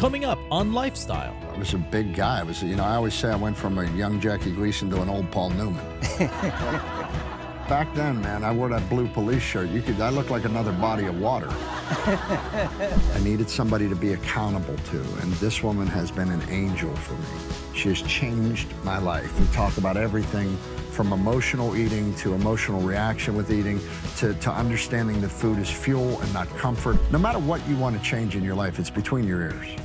Coming up on Lifestyle. I was a big guy. I always say I went from a young Jackie Gleason to an old Paul Newman. Back then, man, I wore that blue police shirt. I looked like another body of water. I needed somebody to be accountable to, and this woman has been an angel for me. She has changed my life. We talk about everything from emotional eating to emotional reaction with eating to understanding that food is fuel and not comfort. No matter what you want to change in your life, it's between your ears.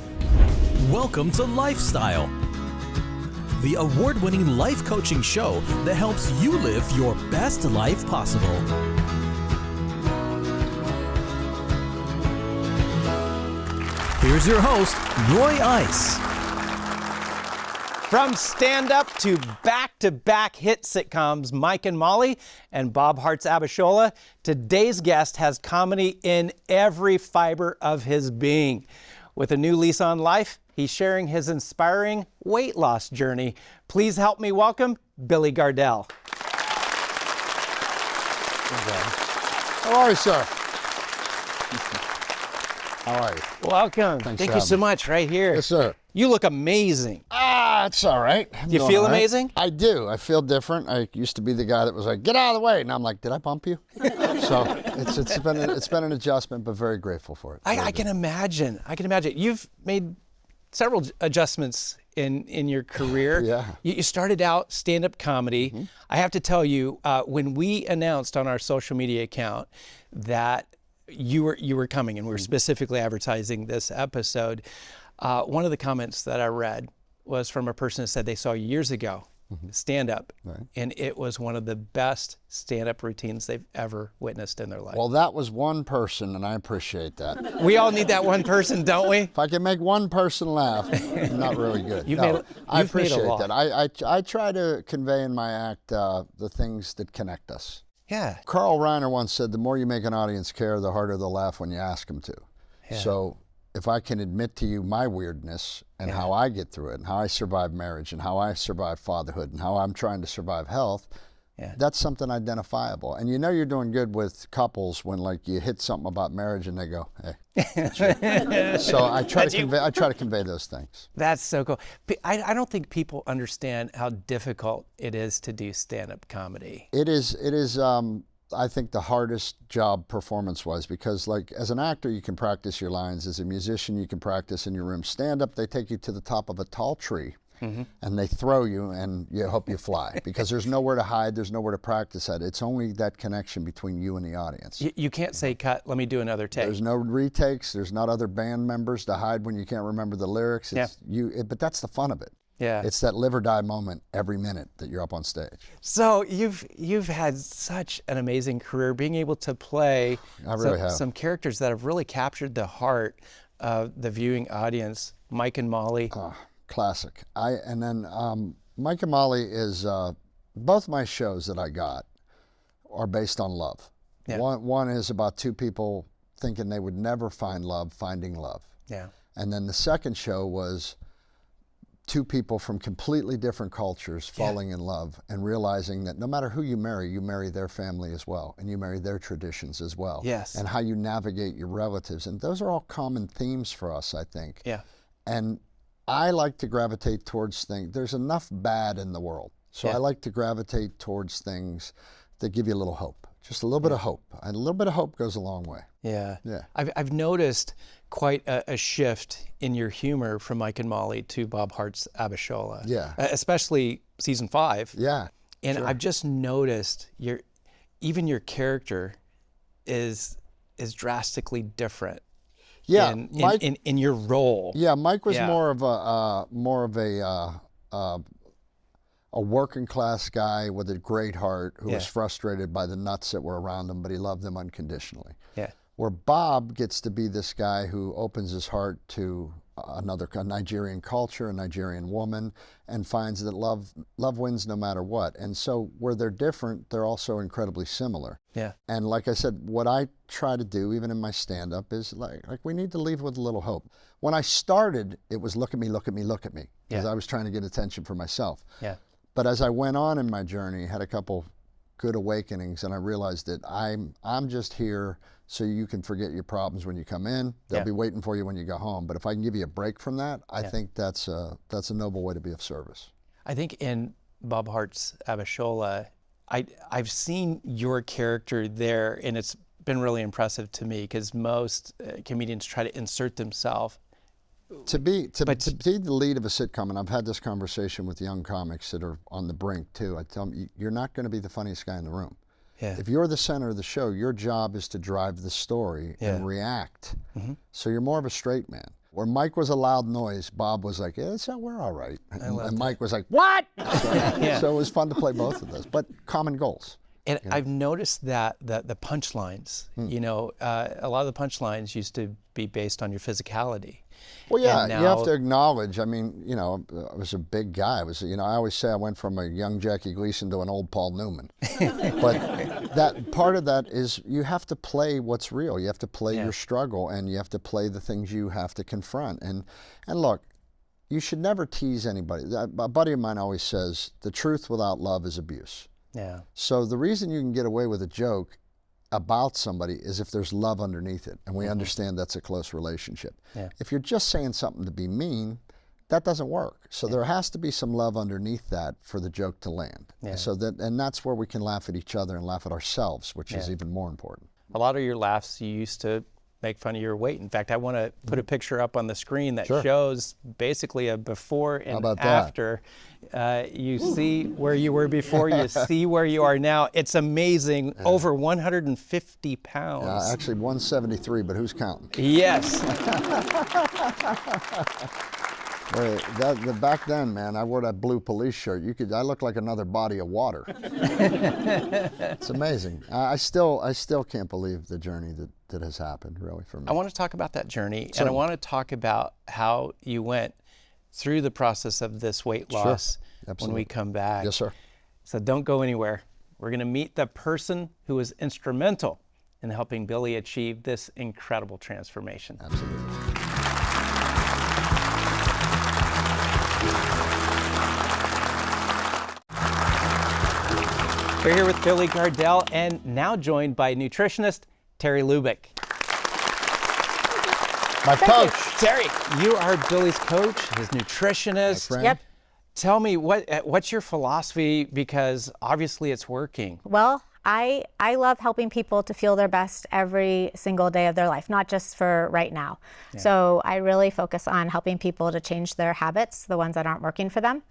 Welcome to Lifestyle, the award-winning life coaching show that helps you live your best life possible. Here's your host, Roy Ice. From stand-up to back-to-back hit sitcoms, Mike and Molly and Bob Hearts Abishola, today's guest has comedy in every fiber of his being. With a new lease on life, he's sharing his inspiring weight loss journey. Please help me welcome Billy Gardell. How are you, sir? How are you? Welcome. Thanks Thank for you so having me. much. Right here. Yes, sir. You look amazing. It's all right. I'm You doing feel all right. amazing? I do. I feel different. I used to be the guy that was like, get out of the way. And I'm like, did I bump you? So it's been an adjustment, but very grateful for it. I can imagine. You've made several adjustments in your career. Yeah. You started out stand-up comedy. Mm-hmm. I have to tell you, when we announced on our social media account that you were coming and we were specifically advertising this episode, one of the comments that I read was from a person that said they saw you years ago stand-up, Right. and it was one of the best stand-up routines they've ever witnessed in their life. Well, that was one person, and I appreciate that. We all need that one person, don't we? If I can make one person laugh, I'm not really good. I appreciate that. I try to convey in my act the things that connect us. Yeah. Carl Reiner once said, the more you make an audience care, the harder they'll laugh when you ask them to. Yeah. So if I can admit to you my weirdness and how I get through it and how I survive marriage and how I survive fatherhood and how I'm trying to survive health, that's something identifiable. And you know you're doing good with couples when like you hit something about marriage and they go, hey. So I try to convey those things. That's so cool. I don't think people understand how difficult it is to do stand-up comedy. It is I think the hardest job performance-wise, because like as an actor you can practice your lines, as a musician you can practice in your room. Stand-up, they take you to the top of a tall tree and they throw you and you hope you fly because there's nowhere to hide, there's nowhere to practice at. It's only that connection between you and the audience. You can't say cut, let me do another take. There's no retakes, there's not other band members to hide when you can't remember the lyrics. But that's the fun of it. Yeah. It's that live or die moment every minute that you're up on stage. So you've had such an amazing career, being able to play some characters that have really captured the heart of the viewing audience. Mike and Molly. Classic. And then Mike and Molly is both my shows that I got are based on love. Yeah. One is about two people thinking they would never find love, finding love. Yeah. And then the second show was two people from completely different cultures falling in love and realizing that no matter who you marry their family as well, and you marry their traditions as well. Yes. And how you navigate your relatives. And those are all common themes for us, I think. Yeah. And I like to gravitate towards things. There's enough bad in the world. So I like to gravitate towards things that give you a little hope. Just a little bit of hope. And a little bit of hope goes a long way. Yeah. Yeah. I've noticed quite a shift in your humor from Mike and Molly to Bob Hearts Abishola. Yeah. Especially season 5. Yeah. And sure. I've just noticed even your character is drastically different. Yeah, Mike, in your role. Yeah, Mike was more of a working class guy with a great heart who was frustrated by the nuts that were around him, but he loved them unconditionally. Yeah. Where Bob gets to be this guy who opens his heart to a Nigerian culture, a Nigerian woman, and finds that love wins no matter what. And so where they're different, they're also incredibly similar. Yeah. And like I said, what I try to do, even in my stand-up, is like we need to leave with a little hope. When I started, it was look at me, look at me, look at me, because I was trying to get attention for myself. Yeah. But as I went on in my journey, had a couple good awakenings, and I realized that I'm just here so you can forget your problems when you come in. They'll be waiting for you when you go home. But if I can give you a break from that, I think that's a noble way to be of service. I think in Bob Hearts Abishola, I've seen your character there, and it's been really impressive to me because most comedians try to insert themselves. To be the lead of a sitcom, and I've had this conversation with young comics that are on the brink too. I tell them, you're not going to be the funniest guy in the room. Yeah. If you're the center of the show, your job is to drive the story and react. So you're more of a straight man. Where Mike was a loud noise, Bob was like, we're all right. And Mike was like, what? So it was fun to play both of those, but common goals. And I've noticed that the punchlines, you know, a lot of the punchlines used to be based on your physicality. Well, yeah, you have to acknowledge, I mean, you know, I was a big guy. I always say I went from a young Jackie Gleason to an old Paul Newman. But that part of that is you have to play what's real. You have to play your struggle, and you have to play the things you have to confront. And look, you should never tease anybody. A buddy of mine always says, the truth without love is abuse. Yeah. So the reason you can get away with a joke about somebody is if there's love underneath it, and we understand that's a close relationship. If you're just saying something to be mean, that doesn't work. So there has to be some love underneath that for the joke to land. And that's where we can laugh at each other and laugh at ourselves, which is even more important. A lot of your laughs, you used to make fun of your weight. In fact, I want to put a picture up on the screen that shows basically a before and after. You see where you were before, you see where you are now. It's amazing. Over 150 pounds. Actually 173, but who's counting? Yes. Back then, man, I wore that blue police shirt. I look like another body of water. It's amazing. I still can't believe the journey that has happened, really, for me. I want to talk about that journey, and I want to talk about how you went through the process of this weight loss when we come back. Yes, sir. So don't go anywhere. We're going to meet the person who was instrumental in helping Billy achieve this incredible transformation. Absolutely. We're here with Billy Gardell, and now joined by nutritionist Terry Lubick. My coach. Terry, you are Billy's coach, his nutritionist. My friend. Tell me, what's your philosophy, because obviously it's working. Well, I love helping people to feel their best every single day of their life, not just for right now. So I really focus on helping people to change their habits, the ones that aren't working for them.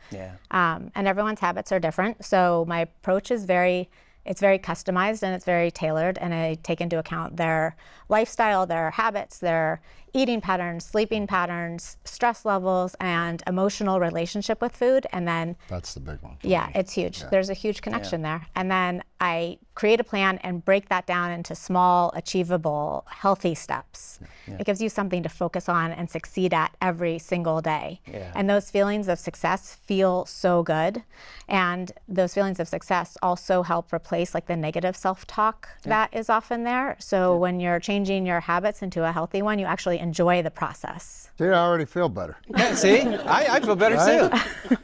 And everyone's habits are different. So my approach is very customized, and it's very tailored, and I take into account their lifestyle, their habits, their eating patterns, sleeping patterns, stress levels, and emotional relationship with food. And then that's the big one. Yeah, it's huge. There's a huge connection there. And then I create a plan and break that down into small, achievable, healthy steps. It gives you something to focus on and succeed at every single day. And those feelings of success feel so good. And those feelings of success also help replace like the negative self-talk that is often there. So when you're changing your habits into a healthy one, you actually enjoy the process. See, I already feel better. See, I feel better too.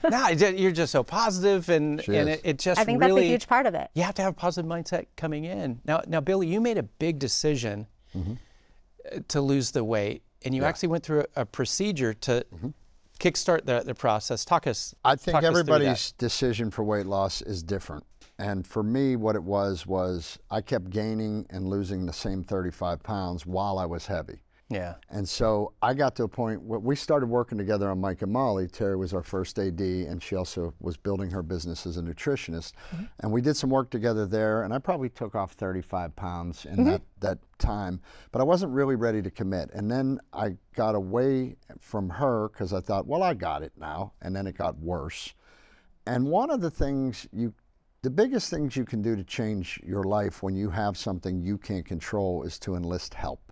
No, you're just so positive, and it just I think really, that's a huge part of it. You have to have a positive mindset coming in. Now, Billy, you made a big decision to lose the weight, and you actually went through a procedure to kickstart the process. I think everybody's decision for weight loss is different. And for me, what it was I kept gaining and losing the same 35 pounds while I was heavy. And so I got to a point where we started working together on Mike and Molly. Terry was our first AD, and she also was building her business as a nutritionist. And we did some work together there, and I probably took off 35 pounds in that time, but I wasn't really ready to commit. And then I got away from her because I thought, well, I got it now. And then it got worse. And one of the biggest things you can do to change your life when you have something you can't control is to enlist help.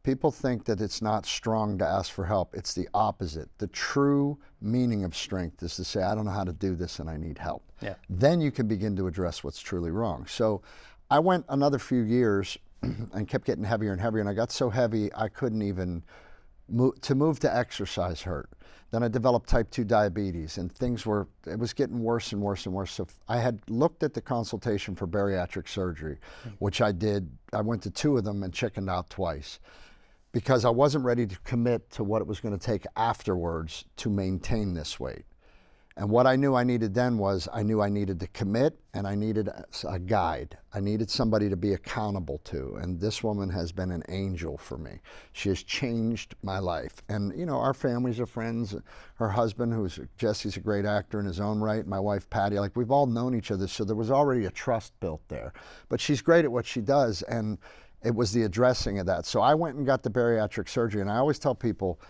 People think that it's not strong to ask for help. It's the opposite. The true meaning of strength is to say, I don't know how to do this and I need help. Then you can begin to address what's truly wrong. So I went another few years and kept getting heavier and heavier, and I got so heavy I couldn't even To move to exercise hurt. Then I developed type 2 diabetes, and it was getting worse and worse and worse. So I had looked at the consultation for bariatric surgery, which I did. I went to 2 of them and chickened out twice because I wasn't ready to commit to what it was going to take afterwards to maintain this weight. And what I knew I needed then was I knew I needed to commit, and I needed a guide. I needed somebody to be accountable to. And this woman has been an angel for me. She has changed my life. And, you know, our families are friends. Her husband, Jesse's a great actor in his own right. My wife, Patty, like we've all known each other. So there was already a trust built there. But she's great at what she does. And it was the addressing of that. So I went and got the bariatric surgery. And I always tell people,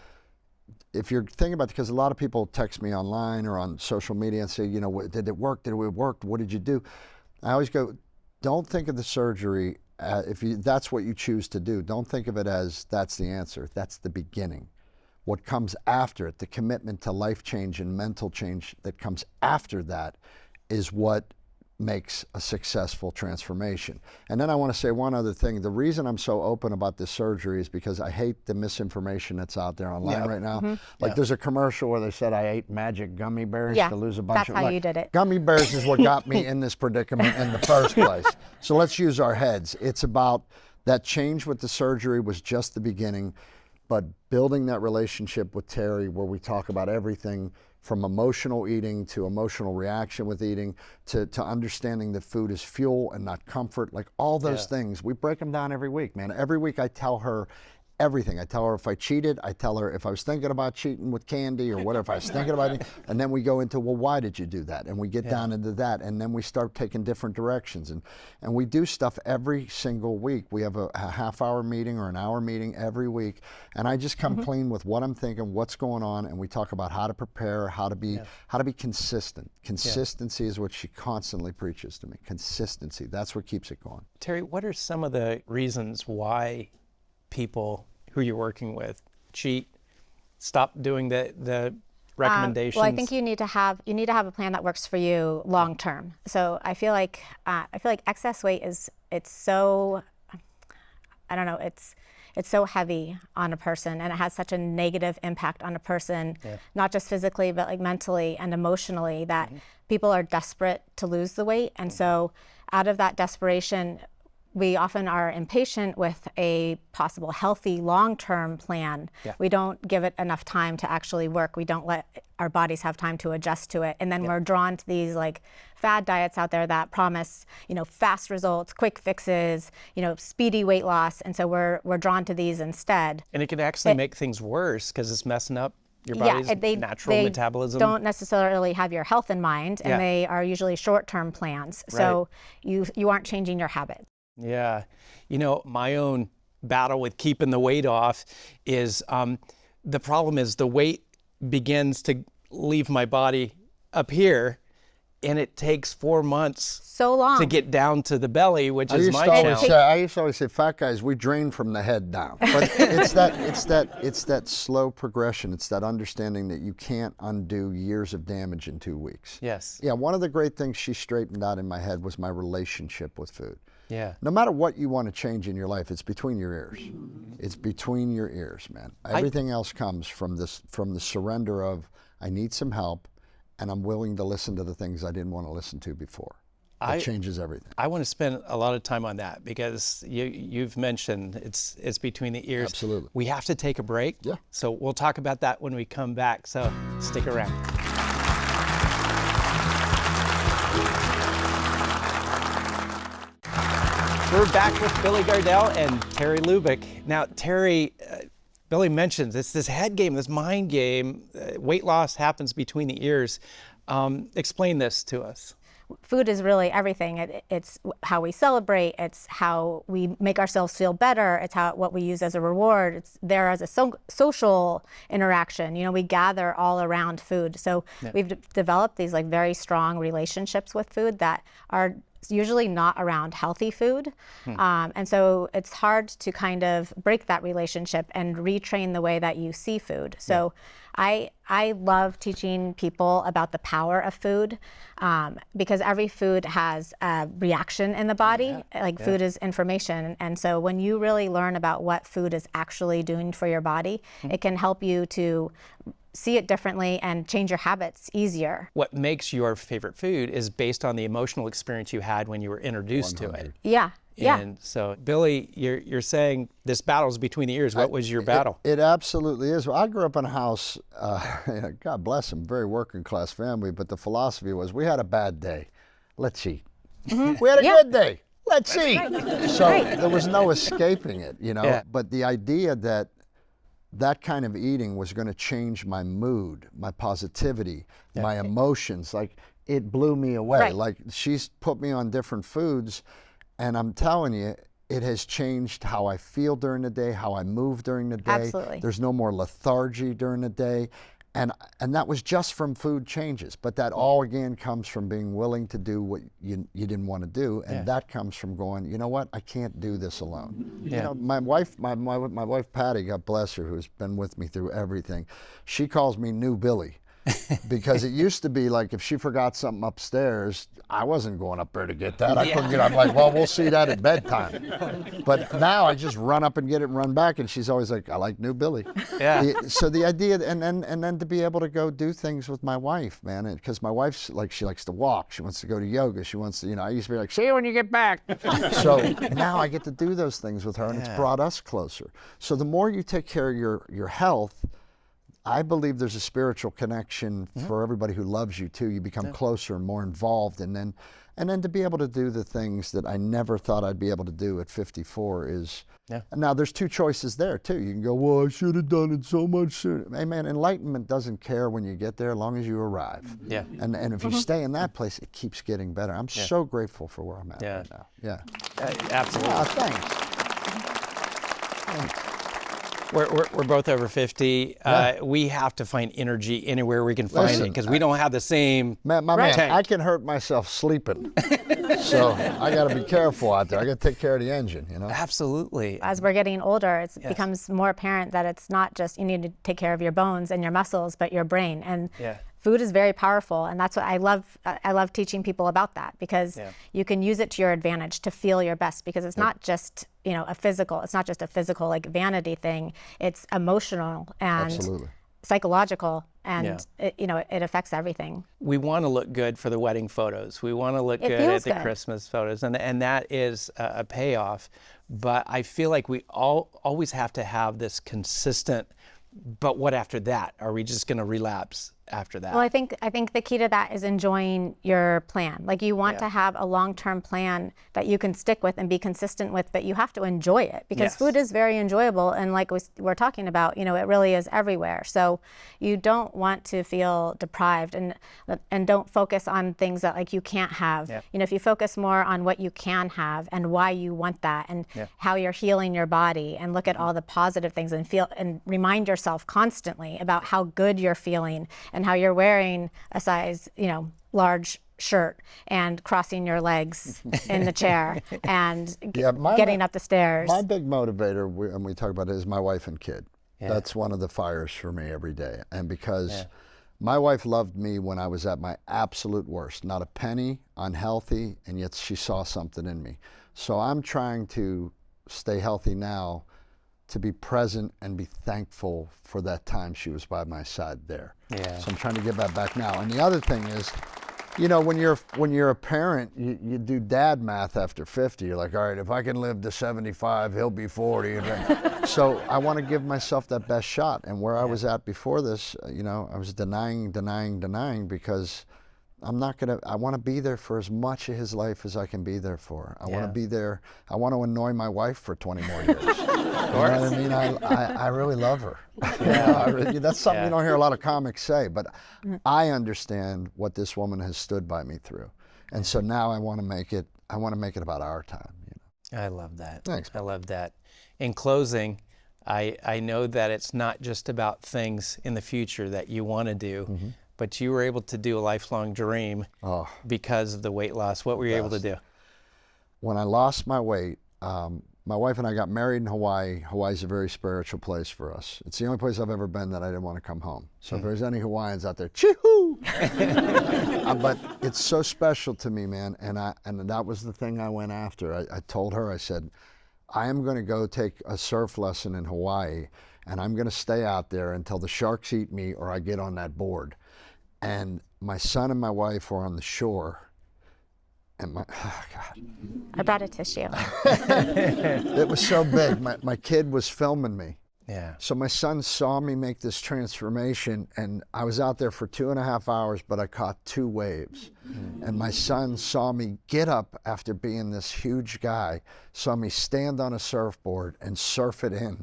if you're thinking about it, because a lot of people text me online or on social media and say, you know, did it work? Did it work? What did you do? I always go, don't think of the surgery, that's what you choose to do. Don't think of it as that's the answer. That's the beginning. What comes after it, the commitment to life change and mental change that comes after that is what makes a successful transformation. And then I want to say one other thing. The reason I'm so open about this surgery is because I hate the misinformation that's out there online right now. Like there's a commercial where they said I ate magic gummy bears to lose a bunch of... That's how you did it. Gummy bears is what got me in this predicament in the first place. So let's use our heads. It's about that change with the surgery was just the beginning, but building that relationship with Terry where we talk about everything from emotional eating to emotional reaction with eating to understanding that food is fuel and not comfort, like all those things. We break them down every week, man. Every week I tell her everything. I tell her if I cheated, I tell her if I was thinking about cheating with candy or whatever, if I was thinking about it, and then we go into, well, why did you do that? And we get down into that, and then we start taking different directions. And we do stuff every single week. We have a half-hour meeting or an hour meeting every week, and I just come clean with what I'm thinking, what's going on, and we talk about how to prepare, how to be consistent. Consistency is what she constantly preaches to me. Consistency, that's what keeps it going. Terry, what are some of the reasons why people who you're working with cheat, stop doing the recommendations? Well, I think you need to have a plan that works for you long term. So I feel like excess weight it's so heavy on a person, and it has such a negative impact on a person, not just physically but like mentally and emotionally, that people are desperate to lose the weight. And so out of that desperation, we often are impatient with a possible healthy long-term plan. We don't give it enough time to actually work. We don't let our bodies have time to adjust to it. And then we're drawn to these like fad diets out there that promise, you know, fast results, quick fixes, you know, speedy weight loss. And so we're drawn to these instead. And it can actually make things worse because it's messing up your body's natural metabolism. They don't necessarily have your health in mind, and they are usually short-term plans. So you aren't changing your habits. Yeah. You know, my own battle with keeping the weight off is the problem is the weight begins to leave my body up here, and it takes 4 months to get down to the belly, which is my challenge. I used to always say, fat guys, we drain from the head down. But it's that slow progression. It's that understanding that you can't undo years of damage in 2 weeks. Yes. Yeah, one of the great things she straightened out in my head was my relationship with food. Yeah. No matter what you want to change in your life, it's between your ears. It's between your ears, man. Everything else comes from the surrender of, I need some help, and I'm willing to listen to the things I didn't want to listen to before. It changes everything. I want to spend a lot of time on that because you've mentioned it's between the ears. Absolutely. We have to take a break. Yeah. So we'll talk about that when we come back. So stick around. We're back with Billy Gardell and Terry Lubick. Now, Terry, Billy mentions it's this head game, this mind game. Weight loss happens between the ears. Explain this to us. Food is really everything. It's how we celebrate. It's how we make ourselves feel better. It's what we use as a reward. It's there as a social interaction. You know, we gather all around food. So we've developed these like very strong relationships with food that are usually not around healthy food. And so it's hard to kind of break that relationship and retrain the way that you see food. So I love teaching people about the power of food, because every food has a reaction in the body. Food is information. And so when you really learn about what food is actually doing for your body, it can help you to see it differently and change your habits easier. What makes your favorite food is based on the emotional experience you had when you were introduced 100. To it. Yeah. And so, Billy, you're saying this battle's between the ears. What was your battle? It absolutely is. Well, I grew up in a house, God bless them, very working class family, but the philosophy was we had a bad day, let's eat. We had a good day, let's eat. So there was no escaping it, you know. But the idea that that kind of eating was going to change my mood, my positivity, my emotions, like it blew me away. Like she's put me on different foods. And I'm telling you, it has changed how I feel during the day, how I move during the day. Absolutely. There's no more lethargy during the day. And that was just from food changes. But that all again comes from being willing to do what you didn't want to do. And that comes from going, you know what, I can't do this alone. You know, my wife Patty, God bless her, who's been with me through everything, she calls me New Billy. Because it used to be like if she forgot something upstairs, I wasn't going up there to get that. I couldn't get up. I'm like, well, we'll see that at bedtime. But now I just run up and get it and run back, and she's always like, I like New Billy. So the idea, and then to be able to go do things with my wife, man, because my wife's like, she likes to walk. She wants to go to yoga. She wants to, you know, I used to be like, see you when you get back. So now I get to do those things with her, and it's brought us closer. So the more you take care of your health, I believe there's a spiritual connection for everybody who loves you too. You become closer and more involved, and then to be able to do the things that I never thought I'd be able to do at 54 is. Now there's two choices there too. You can go, well, I should have done it so much sooner. Hey man, enlightenment doesn't care when you get there, as long as you arrive. And if you stay in that place, it keeps getting better. I'm so grateful for where I'm at right now. Absolutely. Thanks. We're both over 50. We have to find energy anywhere we can find it, because we don't have the same man, I can hurt myself sleeping. So I got to be careful out there. I got to take care of the engine, you know? Absolutely. As we're getting older, it becomes more apparent that it's not just you need to take care of your bones and your muscles, but your brain. And food is very powerful, and that's what I love. I love teaching people about that, because you can use it to your advantage to feel your best, because it's not just it's not just a physical like vanity thing. It's emotional and psychological, and it affects everything. We want to look good for the wedding photos. We want to look good at the Christmas photos, and that is a payoff. But I feel like we always have to have this consistent. But what after that? Are we just going to relapse after that? Well, I think the key to that is enjoying your plan. Like you want to have a long-term plan that you can stick with and be consistent with, but you have to enjoy it, because food is very enjoyable, and like we're talking about, it really is everywhere. So you don't want to feel deprived, and don't focus on things that like you can't have. If you focus more on what you can have and why you want that, and how you're healing your body, and look at all the positive things, and feel and remind yourself constantly about how good you're feeling, and how you're wearing a size, large shirt, and crossing your legs in the chair, and getting up the stairs. My big motivator, when we talk about it, is my wife and kid. That's one of the fires for me every day. And because my wife loved me when I was at my absolute worst, not a penny, unhealthy, and yet she saw something in me. So I'm trying to stay healthy now, to be present and be thankful for that time she was by my side there. So I'm trying to give that back now. And the other thing is, when you're a parent, you do dad math after 50. You're like, all right, if I can live to 75, he'll be 40. So I want to give myself that best shot. And where I was at before this, I was denying, because I want to be there for as much of his life as I can be there for. I want to be there. I want to annoy my wife for 20 more years. You know what I mean? I really love her. That's something you don't hear a lot of comics say, but I understand what this woman has stood by me through. And so now I want to make it about our time. I love that. Thanks. I love that. In closing, I know that it's not just about things in the future that you want to do, but you were able to do a lifelong dream because of the weight loss. What were you able to do? when I lost my weight, my wife and I got married in Hawaii. Hawaii's a very spiritual place for us. It's the only place I've ever been that I didn't want to come home. So if there's any Hawaiians out there, chee-hoo! But it's so special to me, man. And that was the thing I went after. I told her, I said, I am going to go take a surf lesson in Hawaii, and I'm going to stay out there until the sharks eat me or I get on that board. And my son and my wife were on the shore. And oh God. I brought a tissue. It was so big. My kid was filming me. Yeah. So my son saw me make this transformation, and I was out there for 2.5 hours, but I caught 2 waves. And my son saw me get up after being this huge guy, saw me stand on a surfboard and surf it in.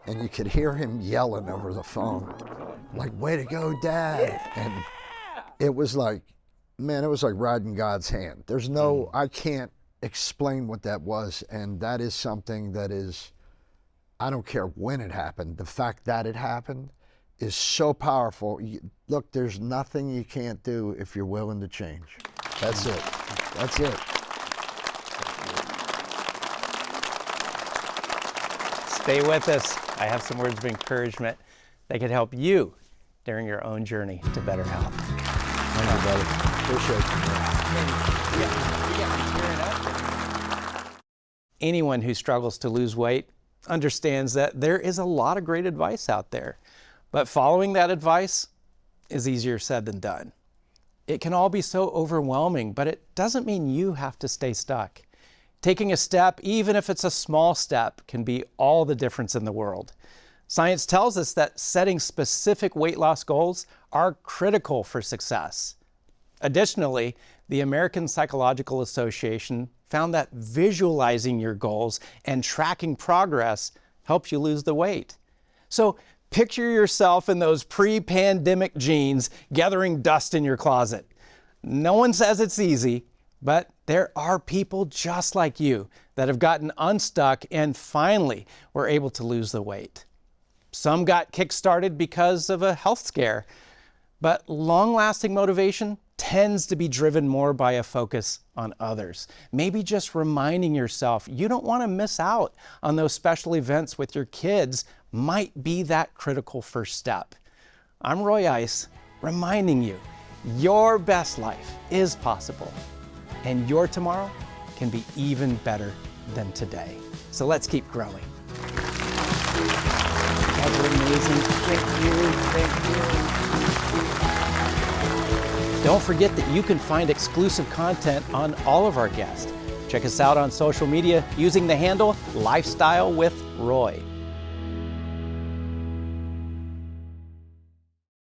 And you could hear him yelling over the phone, like, way to go, Dad. And it was like, man, it was like riding God's hand. There's no, I can't explain what that was. And that is something that is, I don't care when it happened. The fact that it happened is so powerful. Look, there's nothing you can't do if you're willing to change. That's it. That's it. Stay with us. I have some words of encouragement that could help you during your own journey to better health. Thank you, brother. Anyone who struggles to lose weight understands that there is a lot of great advice out there, but following that advice is easier said than done. It can all be so overwhelming, but it doesn't mean you have to stay stuck. Taking a step, even if it's a small step, can be all the difference in the world. Science tells us that setting specific weight loss goals are critical for success. Additionally, the American Psychological Association found that visualizing your goals and tracking progress helps you lose the weight. So picture yourself in those pre-pandemic jeans gathering dust in your closet. No one says it's easy, but there are people just like you that have gotten unstuck and finally were able to lose the weight. Some got kick-started because of a health scare, but long-lasting motivation tends to be driven more by a focus on others. Maybe just reminding yourself you don't want to miss out on those special events with your kids might be that critical first step. I'm Roy Ice, reminding you your best life is possible, and your tomorrow can be even better than today. So let's keep growing. That was amazing. Thank you. Don't forget that you can find exclusive content on all of our guests. Check us out on social media using the handle Lifestyle with Roy.